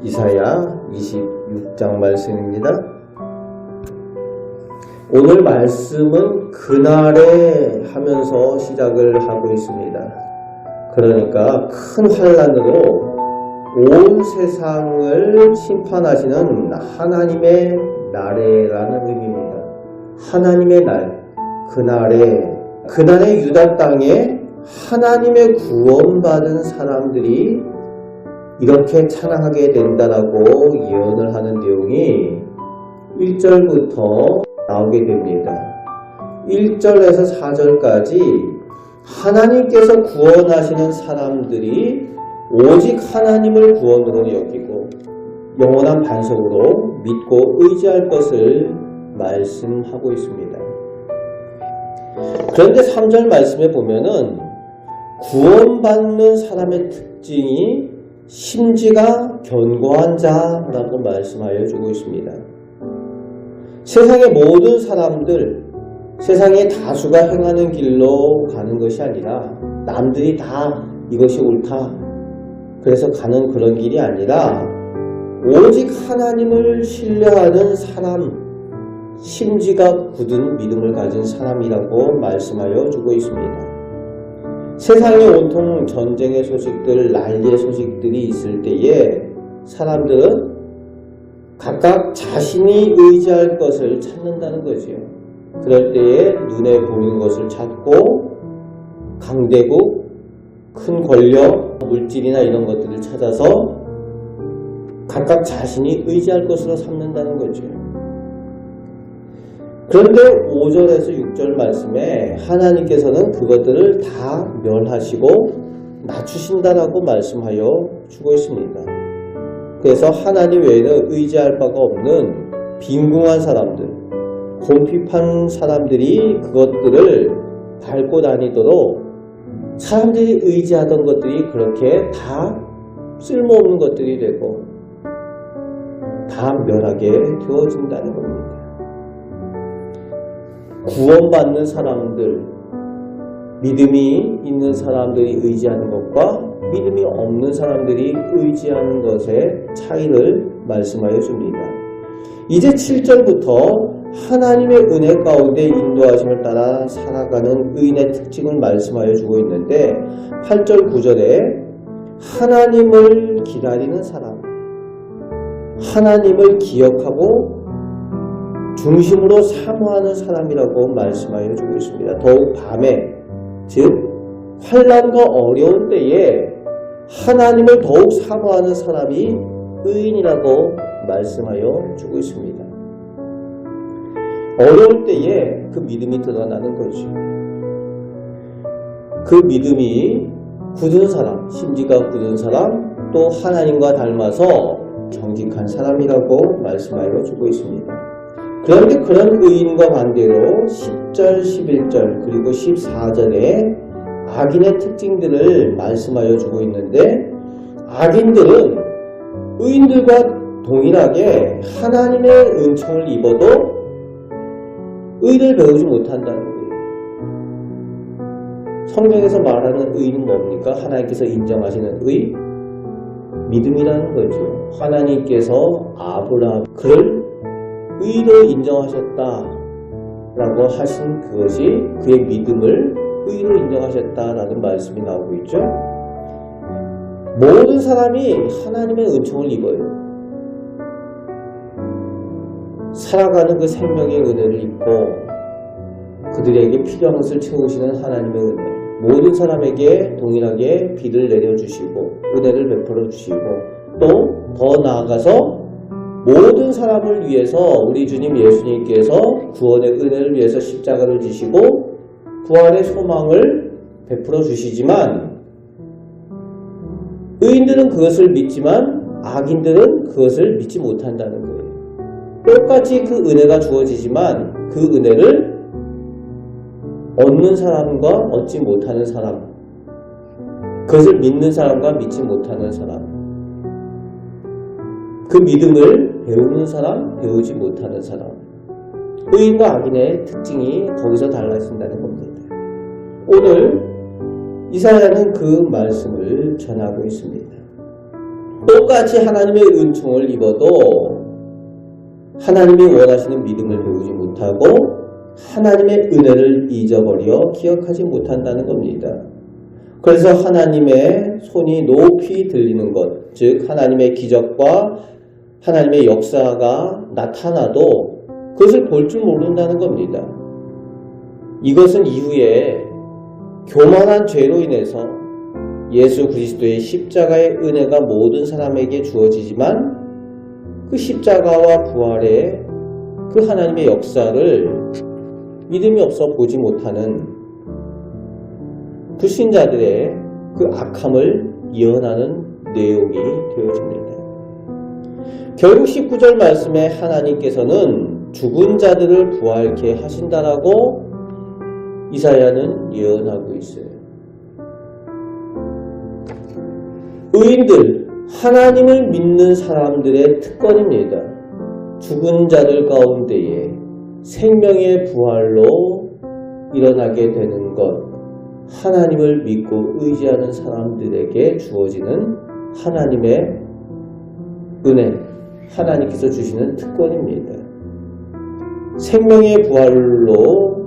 이사야 26장 말씀입니다. 오늘 말씀은 그날에 하면서 시작을 하고 있습니다. 그러니까 큰 환난으로 온 세상을 심판하시는 하나님의 날에라는 의미입니다. 하나님의 날, 그날에 유다 땅에 하나님의 구원받은 사람들이 이렇게 찬양하게 된다라고 예언을 하는 내용이 1절부터 나오게 됩니다. 1절에서 4절까지 하나님께서 구원하시는 사람들이 오직 하나님을 구원으로 여기고 영원한 반석으로 믿고 의지할 것을 말씀하고 있습니다. 그런데 3절 말씀에 보면은 구원받는 사람의 특징이 심지가 견고한 자라고 말씀하여 주고 있습니다. 세상의 모든 사람들, 세상의 다수가 행하는 길로 가는 것이 아니라 남들이 다 이것이 옳다 그래서 가는 그런 길이 아니라 오직 하나님을 신뢰하는 사람, 심지가 굳은 믿음을 가진 사람이라고 말씀하여 주고 있습니다. 세상에 온통 전쟁의 소식들, 난리의 소식들이 있을 때에 사람들은 각각 자신이 의지할 것을 찾는다는 거지요. 그럴 때에 눈에 보이는 것을 찾고 강대국, 큰 권력, 물질이나 이런 것들을 찾아서 각각 자신이 의지할 것으로 삼는다는 거죠. 그런데 5절에서 6절 말씀에 하나님께서는 그것들을 다 멸하시고 낮추신다라고 말씀하여 주고 있습니다. 그래서 하나님 외에는 의지할 바가 없는 빈궁한 사람들, 곰핍한 사람들이 그것들을 밟고 다니도록 사람들이 의지하던 것들이 그렇게 다 쓸모없는 것들이 되고 다 멸하게 되어진다는 겁니다. 구원받는 사람들, 믿음이 있는 사람들이 의지하는 것과 믿음이 없는 사람들이 의지하는 것의 차이를 말씀하여 줍니다. 이제 7절부터 하나님의 은혜 가운데 인도하심을 따라 살아가는 의인의 특징을 말씀하여 주고 있는데 8절 9절에 하나님을 기다리는 사람, 하나님을 기억하고 중심으로 사모하는 사람이라고 말씀하여 주고 있습니다. 더욱 밤에, 즉 환난과 어려운 때에 하나님을 더욱 사모하는 사람이 의인이라고 말씀하여 주고 있습니다. 어려울 때에 그 믿음이 드러나는 거죠. 그 믿음이 굳은 사람, 심지가 굳은 사람, 또 하나님과 닮아서 정직한 사람이라고 말씀하여 주고 있습니다. 그런데 그런 의인과 반대로 10절, 11절 그리고 14절에 악인의 특징들을 말씀하여 주고 있는데 악인들은 의인들과 동일하게 하나님의 은총을 입어도 의를 배우지 못한다는 거예요. 성경에서 말하는 의는 뭡니까? 하나님께서 인정하시는 의? 믿음이라는 거죠. 하나님께서 그를 의로 인정하셨다라고 하신 그것이 그의 믿음을 의로 인정하셨다라는 말씀이 나오고 있죠. 모든 사람이 하나님의 은총을 입어요. 살아가는 그 생명의 은혜를 입고 그들에게 필요한 것을 채우시는 하나님의 은혜, 모든 사람에게 동일하게 비를 내려주시고 은혜를 베풀어 주시고 또 더 나아가서 모든 사람을 위해서 우리 주님 예수님께서 구원의 은혜를 위해서 십자가를 지시고 부활의 소망을 베풀어 주시지만 의인들은 그것을 믿지만 악인들은 그것을 믿지 못한다는 거예요. 똑같이 그 은혜가 주어지지만 그 은혜를 얻는 사람과 얻지 못하는 사람, 그것을 믿는 사람과 믿지 못하는 사람, 그 믿음을 배우는 사람, 배우지 못하는 사람, 의인과 악인의 특징이 거기서 달라진다는 겁니다. 오늘 이사야는 그 말씀을 전하고 있습니다. 똑같이 하나님의 은총을 입어도 하나님이 원하시는 믿음을 배우지 못하고 하나님의 은혜를 잊어버려 기억하지 못한다는 겁니다. 그래서 하나님의 손이 높이 들리는 것, 즉 하나님의 기적과 하나님의 역사가 나타나도 그것을 볼 줄 모른다는 겁니다. 이것은 이후에 교만한 죄로 인해서 예수 그리스도의 십자가의 은혜가 모든 사람에게 주어지지만 그 십자가와 부활의 그 하나님의 역사를 믿음이 없어 보지 못하는 불신자들의 그 악함을 예언하는 내용이 되어집니다. 결국 19절 말씀에 하나님께서는 죽은 자들을 부활케 하신다라고 이사야는 예언하고 있어요. 의인들, 하나님을 믿는 사람들의 특권입니다. 죽은 자들 가운데에 생명의 부활로 일어나게 되는 것, 하나님을 믿고 의지하는 사람들에게 주어지는 하나님의 은혜, 하나님께서 주시는 특권입니다. 생명의 부활로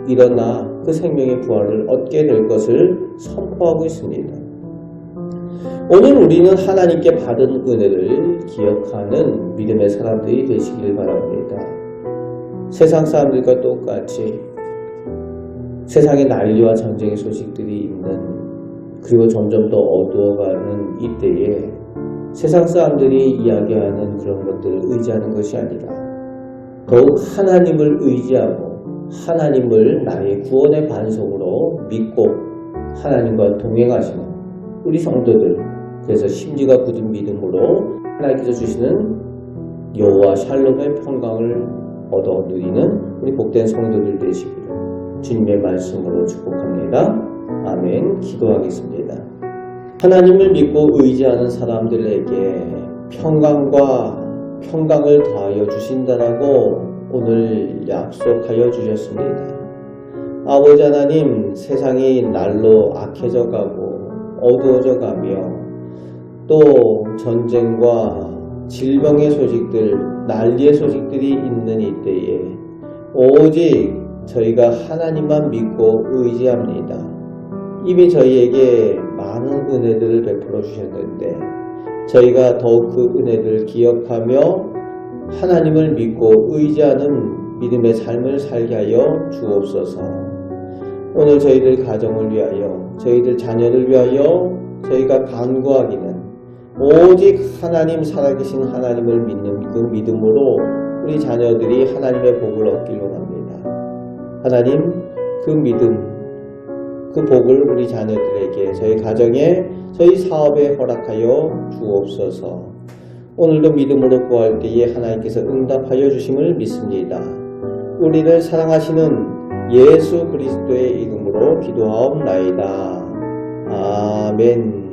일어나 그 생명의 부활을 얻게 될 것을 선포하고 있습니다. 오늘 우리는 하나님께 받은 은혜를 기억하는 믿음의 사람들이 되시길 바랍니다. 세상 사람들과 똑같이 세상에 난리와 전쟁의 소식들이 있는, 그리고 점점 더 어두워가는 이때에 세상 사람들이 이야기하는 그런 것들을 의지하는 것이 아니라 더욱 하나님을 의지하고 하나님을 나의 구원의 반석으로 믿고 하나님과 동행하시는 우리 성도들, 그래서 심지가 굳은 믿음으로 하나님께서 주시는 여호와 샬롬의 평강을 얻어 누리는 우리 복된 성도들 되시기를 주님의 말씀으로 축복합니다. 아멘. 기도하겠습니다. 하나님을 믿고 의지하는 사람들에게 평강을 더하여 주신다라고 오늘 약속하여 주셨습니다. 아버지 하나님, 세상이 날로 악해져 가고 어두워져 가며 또 전쟁과 질병의 소식들, 난리의 소식들이 있는 이때에 오직 저희가 하나님만 믿고 의지합니다. 이미 저희에게 많은 은혜들을 베풀어 주셨는데 저희가 더욱 그 은혜들을 기억하며 하나님을 믿고 의지하는 믿음의 삶을 살게 하여 주옵소서. 오늘 저희들 가정을 위하여, 저희들 자녀를 위하여 저희가 간구하기는 오직 하나님, 살아계신 하나님을 믿는 그 믿음으로 우리 자녀들이 하나님의 복을 얻기를 원합니다. 하나님, 그 믿음, 그 복을 우리 자녀들에게, 저희 가정에, 저희 사업에 허락하여 주옵소서. 오늘도 믿음으로 구할 때에 하나님께서 응답하여 주심을 믿습니다. 우리를 사랑하시는 예수 그리스도의 이름으로 기도하옵나이다. 아멘.